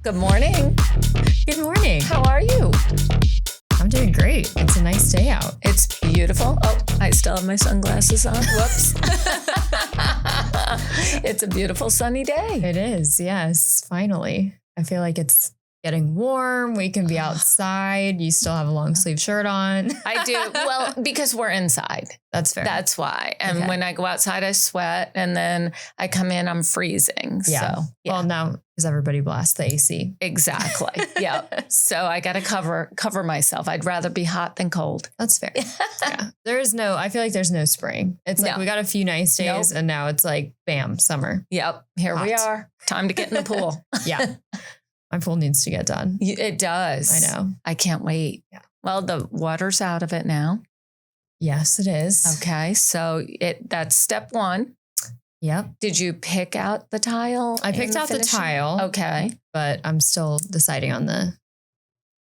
Good morning. Good morning. How are you? I'm doing great. It's a nice day out. It's beautiful. Oh, I still have my sunglasses on. Whoops. It's a beautiful sunny day. It is, yes, finally. I feel like it's getting warm. We can be outside. You still have a long sleeve shirt on. I do. Well, because we're inside. That's fair. That's why. And Okay. when I go outside, I sweat. And then I come in, I'm freezing. Yeah. So, yeah. Well, now, because everybody blasts the AC. Exactly. Yeah. So I got to cover myself. I'd rather be hot than cold. That's fair. Yeah. I feel like there's no spring. It's like No. we got a few nice days and now it's like, bam, summer. Yep. Here we Hot. are. Time to get in the pool. Yeah. My pool needs to get done. It does. I know. I can't wait. Yeah. Well, the water's out of it now. Yes, it is. Okay. So that's step one. Yep. Did you pick out the tile? I picked and out the finishing? tile. Okay. But I'm still deciding on the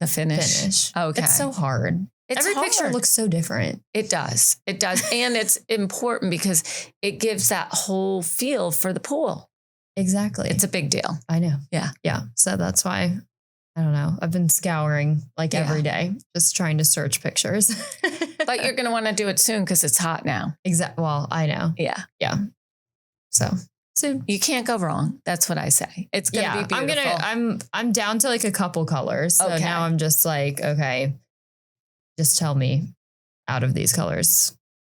The finish. Okay. It's so hard. It's Every picture hard. looks so different. It does. It does. And it's important because it gives that whole feel for the pool. Exactly. It's a big deal. I know. Yeah. Yeah. So that's why, I don't know. I've been scouring like Yeah. every day, just trying to search pictures. But you're going to want to do it soon because it's hot now. Well, I know. Yeah. Yeah. So soon. You can't go wrong. That's what I say. It's going to be beautiful. I'm down to like a couple colors. So Okay. now I'm just like, okay, just tell me out of these colors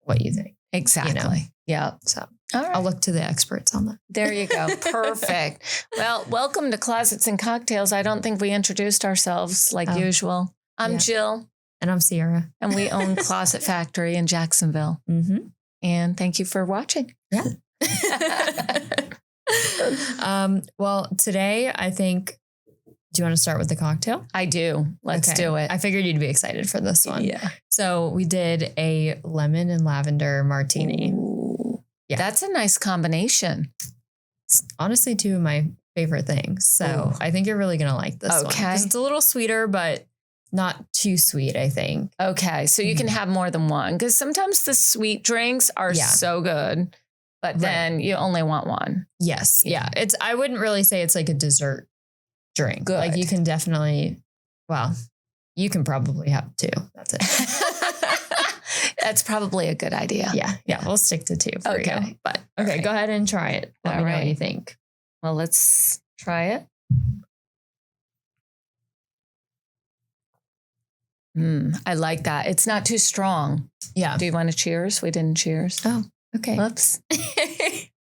what you think. Exactly. Yeah. So All right. I'll look to the experts on that. There you go. Perfect. Well, welcome to Closets and Cocktails. I don't think we introduced ourselves like Oh, usual. I'm yeah. Jill, And I'm Sierra. and we own Closet Factory in Jacksonville. Mm-hmm. And thank you for watching. Yeah. Well, today I think, do you want to start with the cocktail? I do. Let's Okay. do it. I figured you'd be excited for this one. Yeah. So we did a lemon and lavender martini. Ooh. Yeah. That's a nice combination. It's honestly two of my favorite things. So Ooh. I think you're really going to like this one. Okay. 'Cause it's a little sweeter, but not too sweet, I think. Okay. So you can have more than one because sometimes the sweet drinks are Yeah. so good, but Right. then you only want one. Yes. Yeah. Yeah. I wouldn't really say it's like a dessert drink. Good. Like you can definitely, you can probably have two. That's it. That's probably a good idea. Yeah. We'll stick to two for Okay. you. But All okay, right. go ahead and try it. Let All me know what right. you think. Well, let's try it. I like that. It's not too strong. Yeah. Do you want to cheers? We didn't cheers. Oh, okay. Whoops.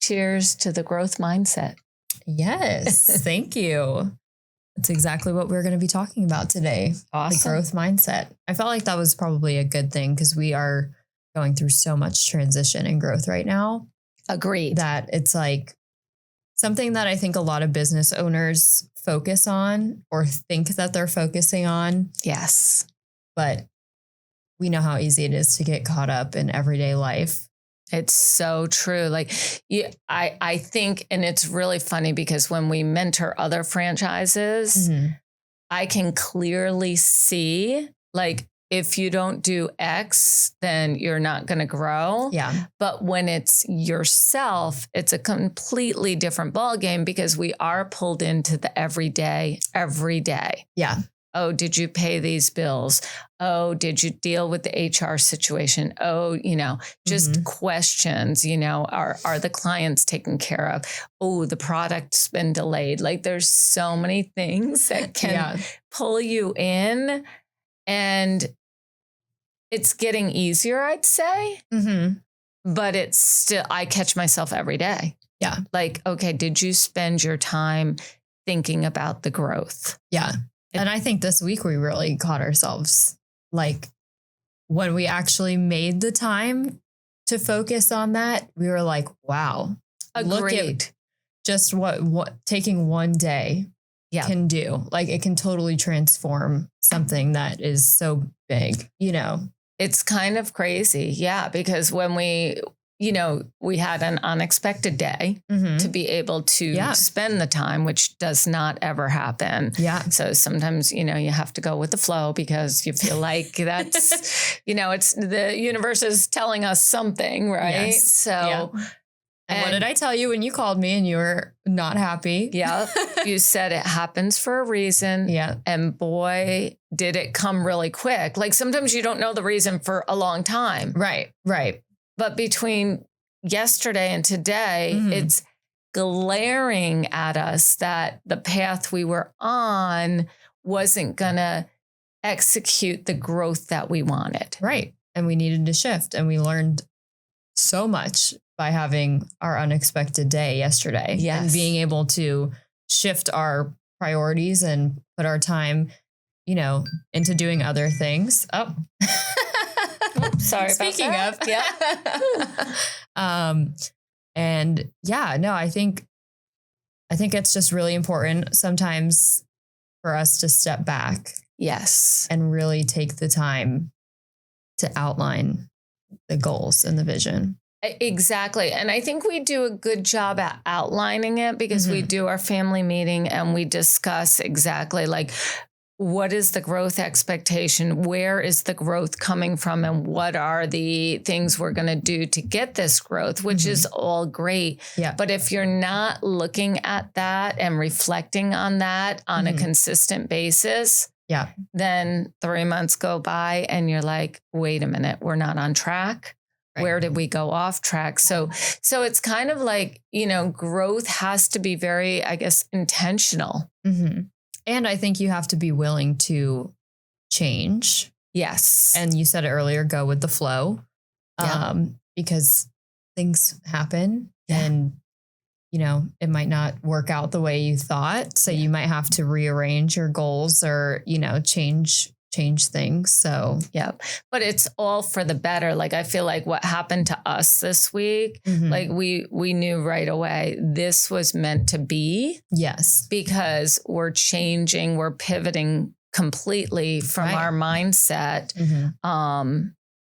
Cheers to the growth mindset. Yes. Thank you. That's exactly what we're going to be talking about today. Awesome. The growth mindset. I felt like that was probably a good thing because we are going through so much transition and growth right now Agreed. that it's like something that I think a lot of business owners focus on or think that they're focusing on. Yes. But we know how easy it is to get caught up in everyday life. It's so true. Like, I think, and it's really funny because when we mentor other franchises, I can clearly see, like, if you don't do X, then you're not going to grow. Yeah. But when it's yourself, it's a completely different ballgame because we are pulled into the everyday every day. Yeah. Oh, did you pay these bills? Oh, did you deal with the HR situation? Oh, just questions, are the clients taken care of? Oh, the product's been delayed. Like there's so many things that can pull you in, and it's getting easier, I'd say, but it's still, I catch myself every day. Yeah. Like, okay, did you spend your time thinking about the growth? Yeah. And I think this week we really caught ourselves, like when we actually made the time to focus on that, we were like, wow, look Agreed. at just what taking one day can do. Like it can totally transform something that is so big, It's kind of crazy. Yeah. Because when we had an unexpected day to be able to spend the time, which does not ever happen. Yeah. So sometimes, you have to go with the flow because you feel like that's, it's the universe is telling us something, right? Yes. So And what did I tell you when you called me and you were not happy? Yeah. You said it happens for a reason. Yeah. And boy, did it come really quick. Like sometimes you don't know the reason for a long time. Right. Right. But between yesterday and today, it's glaring at us that the path we were on wasn't going to execute the growth that we wanted. Right. And we needed to shift. And we learned so much by having our unexpected day yesterday. Yes. And being able to shift our priorities and put our time, into doing other things. Oh, sorry. Speaking about that. of, yeah. And yeah, no, I think it's just really important sometimes for us to step back. Yes. And really take the time to outline the goals and the vision. Exactly. And I think we do a good job at outlining it because we do our family meeting and we discuss exactly like, what is the growth expectation? Where is the growth coming from? And what are the things we're going to do to get this growth, which is all great. Yeah. But if you're not looking at that and reflecting on that on a consistent basis, then 3 months go by and you're like, wait a minute, we're not on track. Right. Where did we go off track? So it's kind of like, growth has to be very, I guess, intentional. And I think you have to be willing to change. Yes. And you said it earlier, go with the flow. Because things happen and, it might not work out the way you thought. So you might have to rearrange your goals or, change things. So, but it's all for the better. Like, I feel like what happened to us this week, like we knew right away, this was meant to be. Yes. Because we're changing, we're pivoting completely from our mindset.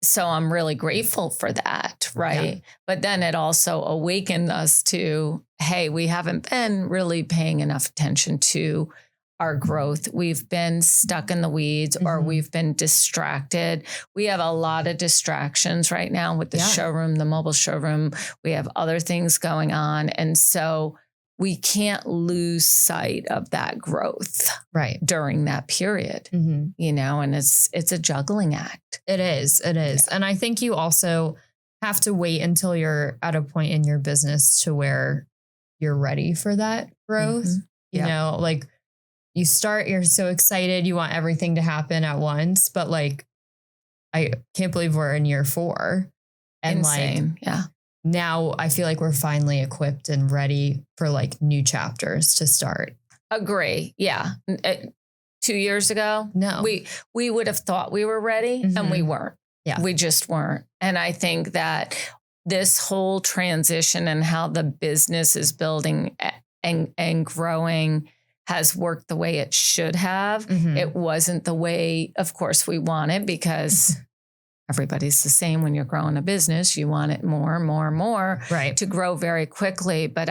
So I'm really grateful for that. Right. Yeah. But then it also awakened us to, hey, we haven't been really paying enough attention to our growth. We've been stuck in the weeds or we've been distracted. We have a lot of distractions right now with the showroom, the mobile showroom. We have other things going on. And so we can't lose sight of that growth during that period, and it's a juggling act. It is. Yeah. And I think you also have to wait until you're at a point in your business to where you're ready for that growth. Like, you start, you're so excited, you want everything to happen at once, but like, I can't believe we're in year 4. And insane. Now I feel like we're finally equipped and ready for like new chapters to start. Agree. Yeah. 2 years ago, no, we would have thought we were ready and we weren't. Yeah. We just weren't. And I think that this whole transition and how the business is building and growing has worked the way it should have. It wasn't the way, of course, we want it because everybody's the same when you're growing a business. You want it more to grow very quickly. But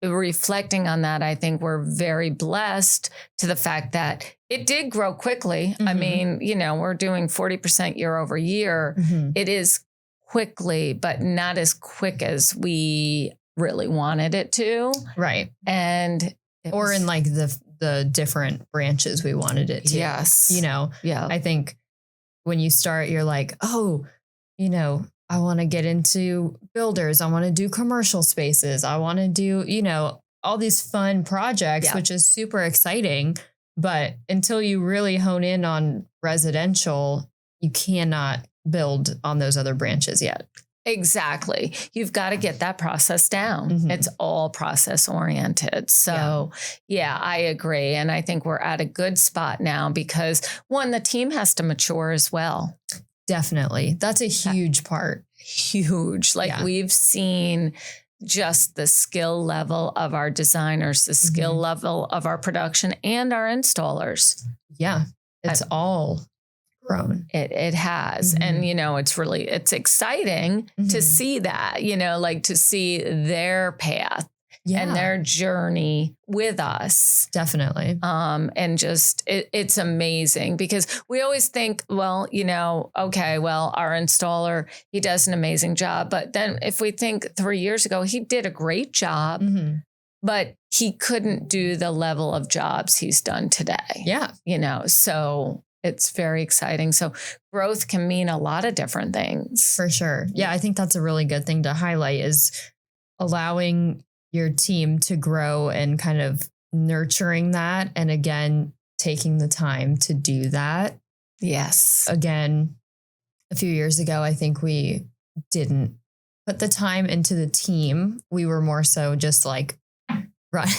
reflecting on that, I think we're very blessed to the fact that it did grow quickly. I mean, we're doing 40% year over year. It is quickly, but not as quick as we really wanted it to. Right. And or in like the different branches we wanted it to. Yes. I think when you start, you're like, oh, I want to get into builders. I want to do commercial spaces. I want to do, all these fun projects, which is super exciting. But until you really hone in on residential, you cannot build on those other branches yet. Exactly. You've got to get that process down. It's all process oriented. So I agree. And I think we're at a good spot now because one, the team has to mature as well. Definitely. That's a huge part. Huge. Like we've seen just the skill level of our designers, the skill level of our production and our installers. Yeah. It's all grown. It has. And, it's exciting to see that, like to see their path and their journey with us. Definitely. And just, it's amazing because we always think, well, okay, well, our installer, he does an amazing job. But then if we think 3 years ago, he did a great job, but he couldn't do the level of jobs he's done today. Yeah. So it's very exciting. So growth can mean a lot of different things. For sure. Yeah. I think that's a really good thing to highlight is allowing your team to grow and kind of nurturing that. And again, taking the time to do that. Yes. Again, a few years ago, I think we didn't put the time into the team. We were more so just like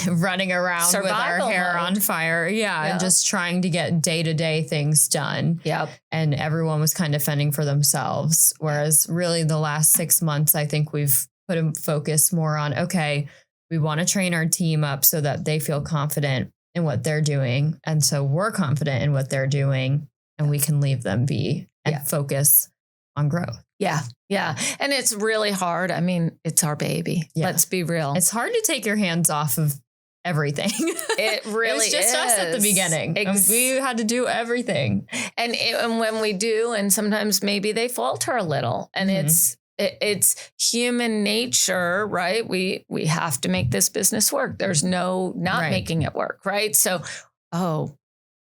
running around Survival with our hair mode. on fire. Yeah. And just trying to get day-to-day things done. Yep. And everyone was kind of fending for themselves. Whereas really the last 6 months, I think we've put a focus more on, okay, we want to train our team up so that they feel confident in what they're doing. And so we're confident in what they're doing and we can leave them be and focus on growth. Yeah. Yeah. And it's really hard. I mean, it's our baby. Yeah. Let's be real. It's hard to take your hands off of everything. It really It was just us at the beginning. We had to do everything. And when we do, and sometimes maybe they falter a little, and it's human nature, right? We have to make this business work. There's no not making it work, right? So,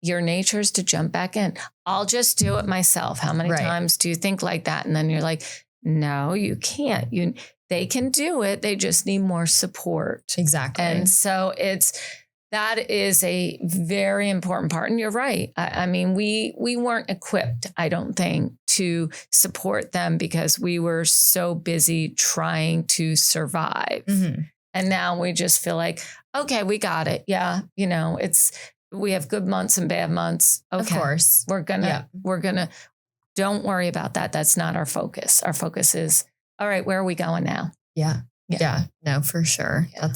your nature is to jump back in. I'll just do it myself. How many times do you think like that? And then you're like, no, you can't. They can do it. They just need more support. Exactly. And so that is a very important part. And you're right. I mean, we weren't equipped, I don't think, to support them because we were so busy trying to survive. And now we just feel like, okay, we got it. Yeah. We have good months and bad months. Okay. Of course. We're gonna, don't worry about that. That's not our focus. Our focus is, all right, where are we going now? Yeah. No, for sure. Yeah.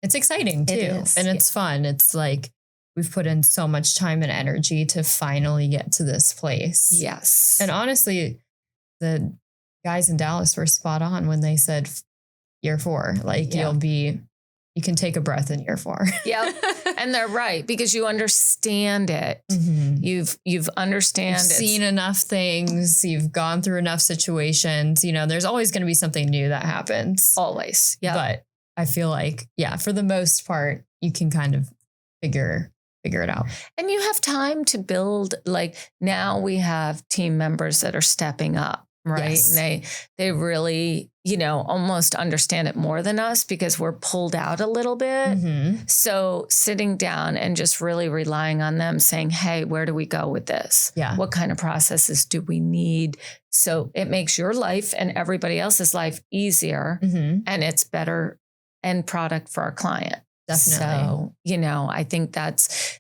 It's exciting too. It is, and it's fun. It's like we've put in so much time and energy to finally get to this place. Yes. And honestly, the guys in Dallas were spot on when they said year 4, like you can take a breath in year 4. Yep. And they're right because you understand it. You've understand You've seen enough things. You've gone through enough situations. There's always going to be something new that happens. Always. Yeah. But I feel like, for the most part, you can kind of figure it out. And you have time to build. Like now we have team members that are stepping up. Right. Yes. And they really, almost understand it more than us because we're pulled out a little bit. So sitting down and just really relying on them saying, hey, where do we go with this? Yeah. What kind of processes do we need? So it makes your life and everybody else's life easier and it's better end product for our client. Definitely. So, I think that's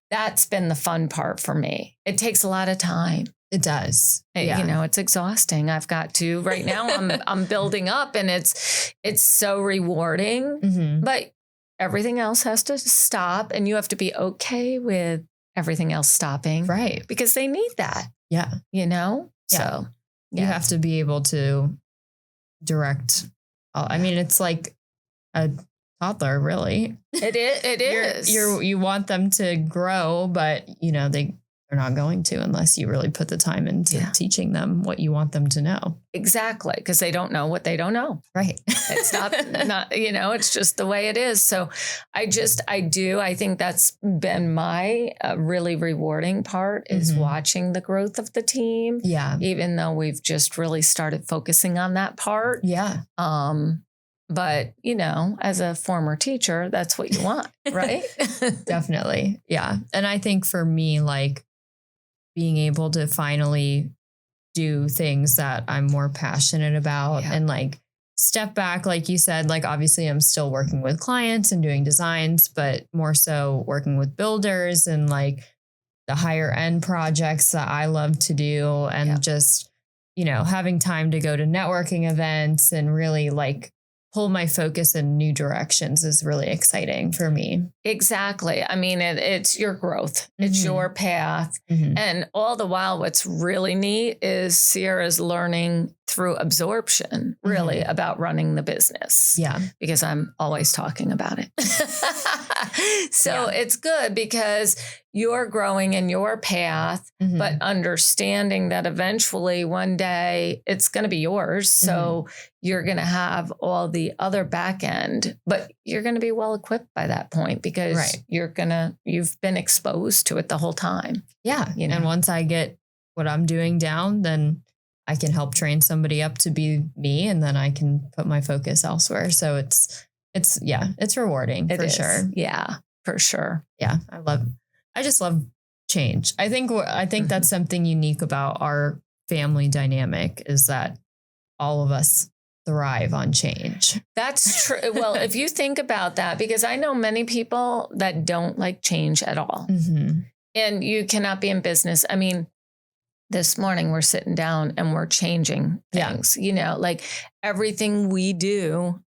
been the fun part for me. It takes a lot of time. It does. It's exhausting. I've got to right now I'm building up and it's so rewarding, but everything else has to stop and you have to be okay with everything else stopping. Right. Because they need that. Yeah. So you have to be able to direct. I mean, it's like a toddler, really. It is. You want them to grow, but they're not going to unless you really put the time into teaching them what you want them to know. Exactly. Because they don't know what they don't know. Right. It's not, it's just the way it is. So I think that's been my really rewarding part is watching the growth of the team. Yeah. Even though we've just really started focusing on that part. Yeah. But, as a former teacher, that's what you want, right? Definitely. Yeah. And I think for me, like being able to finally do things that I'm more passionate about and like step back, like you said, like obviously I'm still working with clients and doing designs, but more so working with builders and like the higher end projects that I love to do and just, having time to go to networking events and really like pull my focus in new directions is really exciting for me. Exactly. I mean, it's your growth. It's your path. And all the while, what's really neat is Sierra's learning through absorption, really, about running the business. Yeah. Because I'm always talking about it. So it's good because you're growing in your path, but understanding that eventually one day it's going to be yours. So you're going to have all the other back end, but you're going to be well equipped by that point because you've been exposed to it the whole time. Yeah. And once I get what I'm doing down, then I can help train somebody up to be me, and then I can put my focus elsewhere. So it's rewarding for sure. Yeah, for sure. Yeah. I just love change. I think that's something unique about our family dynamic is that all of us thrive on change. That's true. Well, if you think about that, because I know many people that don't like change at all. And you cannot be in business. I mean, this morning we're sitting down and we're changing things, like everything we do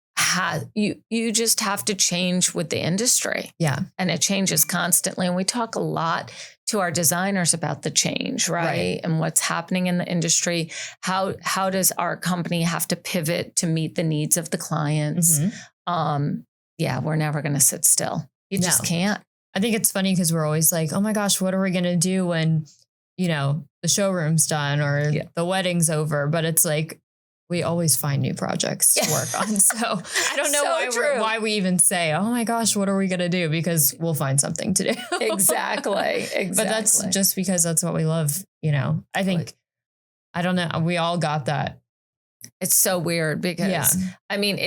you just have to change with the industry. Yeah. And it changes constantly. And we talk a lot to our designers about the change, right? And what's happening in the industry. How does our company have to pivot to meet the needs of the clients? We're never going to sit still. You just can't. I think it's funny because we're always like, oh my gosh, what are we going to do when, the showroom's done or the wedding's over? But it's like, we always find new projects to work on. So I don't know why we even say, oh my gosh, what are we going to do? Because we'll find something to do. Exactly. But that's just because that's what we love. I think, I don't know. We all got that. It's so weird because I mean,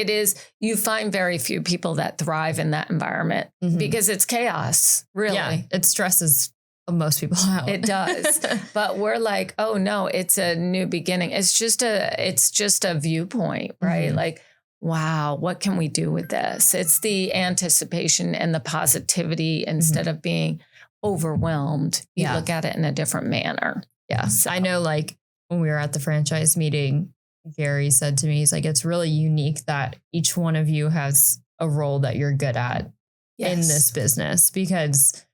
you find very few people that thrive in that environment because it's chaos, really. Yeah, it stresses most people out. It does. But we're like, oh no, it's a new beginning. It's just a viewpoint, right? Like, wow, what can we do with this? It's the anticipation and the positivity instead of being overwhelmed. You look at it in a different manner. Yeah. So. I know, like when we were at the franchise meeting, Gary said to me, he's like, it's really unique that each one of you has a role that you're good at in this business because,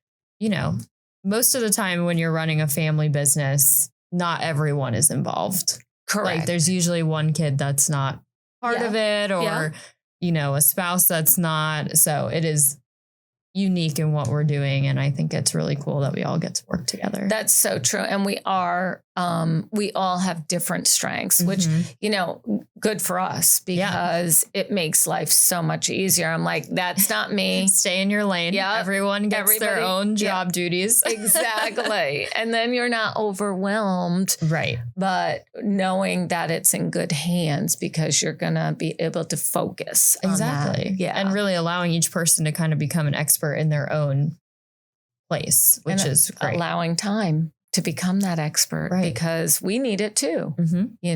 most of the time when you're running a family business, not everyone is involved. Correct. Like there's usually one kid that's not part of it or, a spouse that's not. So it is unique in what we're doing. And I think it's really cool that we all get to work together. That's so true. And we all have different strengths, which, good for us because it makes life so much easier. I'm like, that's not me. Stay in your lane. Yeah. Everyone gets their own job duties. Exactly. And then you're not overwhelmed. Right. But knowing that it's in good hands because you're going to be able to focus. Exactly. Yeah. And really allowing each person to kind of become an expert in their own place, which is great. Allowing time to become that expert because we need it too. We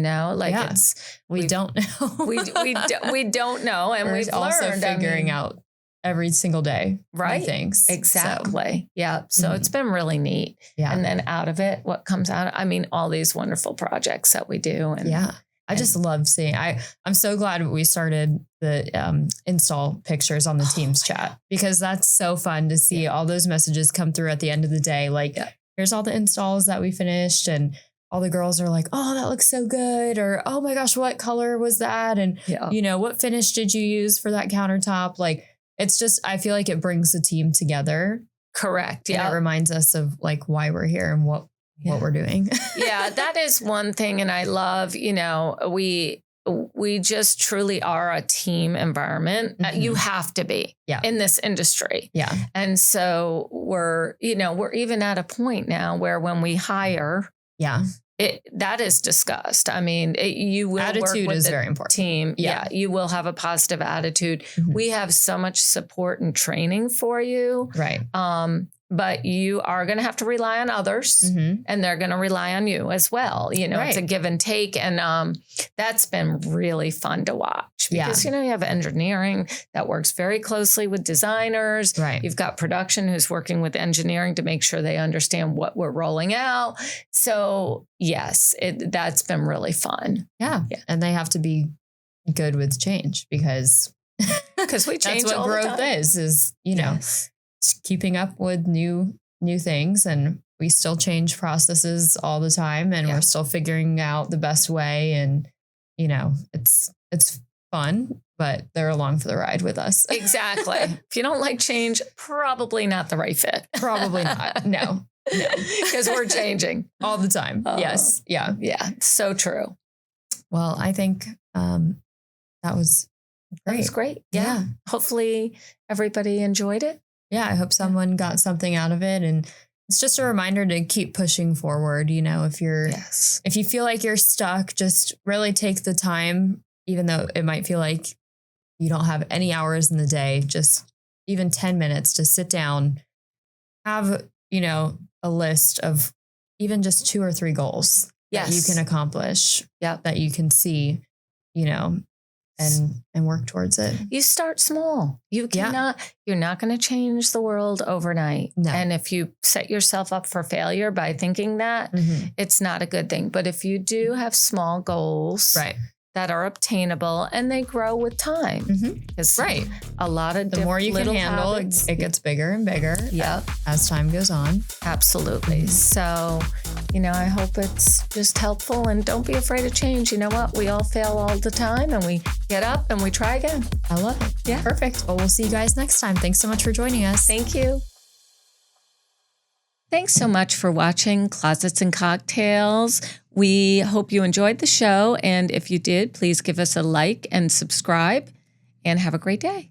don't know. we don't know. And we've also learned, figuring out every single day. Right. Things. Exactly. So. Yeah. So it's been really neat. Yeah. And then out of it, what comes out, all these wonderful projects that we do. And I just love seeing, I'm so glad we started the install pictures on the Teams chat because that's so fun to see all those messages come through at the end of the day. Like, here's all the installs that we finished and all the girls are like, oh, that looks so good. Or, oh my gosh, what color was that? And, what finish did you use for that countertop? Like, it's just, I feel like it brings the team together. Correct. Yeah. It reminds us of like why we're here and what we're doing. That is one thing. And I love, we just truly are a team environment. You have to be in this industry. Yeah. And so we're even at a point now where when we hire, that is discussed. You will attitude work with is the very important. Team. Yeah. You will have a positive attitude. We have so much support and training for you. Right. But you are going to have to rely on others and they're going to rely on you as well. It's a give and take. And that's been really fun to watch because, you have engineering that works very closely with designers. Right. You've got production who's working with engineering to make sure they understand what we're rolling out. So yes, that's been really fun. Yeah. And they have to be good with change because we that's change what all the growth time. is, you know, keeping up with new things. And we still change processes all the time, and we're still figuring out the best way. And, you know, it's fun, but they're along for the ride with us. Exactly. If you don't like change, probably not the right fit. Probably not. No. Because we're changing all the time. Yes. Yeah. Yeah. So true. Well, I think that was great. That was great. Yeah. Hopefully everybody enjoyed it. Yeah. I hope someone got something out of it. And it's just a reminder to keep pushing forward. You know, if you feel like you're stuck, just really take the time, even though it might feel like you don't have any hours in the day, just even 10 minutes to sit down, have, you know, a list of even just 2 or 3 goals that you can accomplish, that you can see, you know, and work towards it. You start small. You're not going to change the world overnight. No. And if you set yourself up for failure by thinking that, it's not a good thing. But if you do have small goals that are obtainable and they grow with time, because a lot of the more you can handle, it gets bigger and bigger as time goes on. Absolutely. So, you know, I hope it's just helpful, and don't be afraid of change. You know what? We all fail all the time, and we get up and we try again. I love it. Yeah. Perfect. Well, we'll see you guys next time. Thanks so much for joining us. Thank you. Thanks so much for watching Closets and Cocktails. We hope you enjoyed the show. And if you did, please give us a like and subscribe, and have a great day.